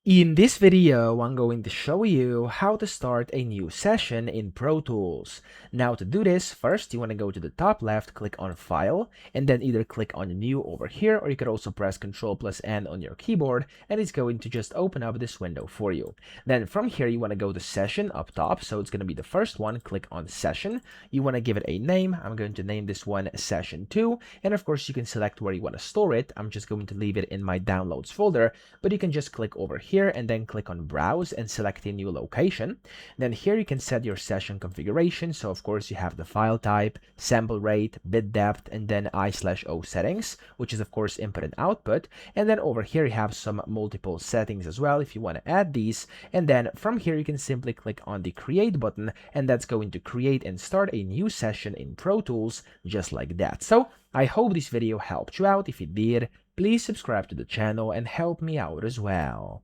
In this video, I'm going to show you how to start a new session in Pro Tools. Now to do this, first you want to go to the top left, click on File, and then either click on New over here, or you could also press Ctrl+N on your keyboard, and it's going to just open up this window for you. Then from here, you want to go to Session up top, so it's going to be the first one. Click on Session. You want to give it a name. I'm going to name this one Session 2, and of course you can select where you want to store it. I'm just going to leave it in my Downloads folder, but you can just click over here and then click on Browse and select a new location. Then here you can set your session configuration. So of course you have the file type, sample rate, bit depth, and then I/O settings, which is of course input and output. And then over here you have some multiple settings as well if you want to add these. And then from here you can simply click on the Create button, and that's going to create and start a new session in Pro Tools just like that. So I hope this video helped you out. If it did, please subscribe to the channel and help me out as well.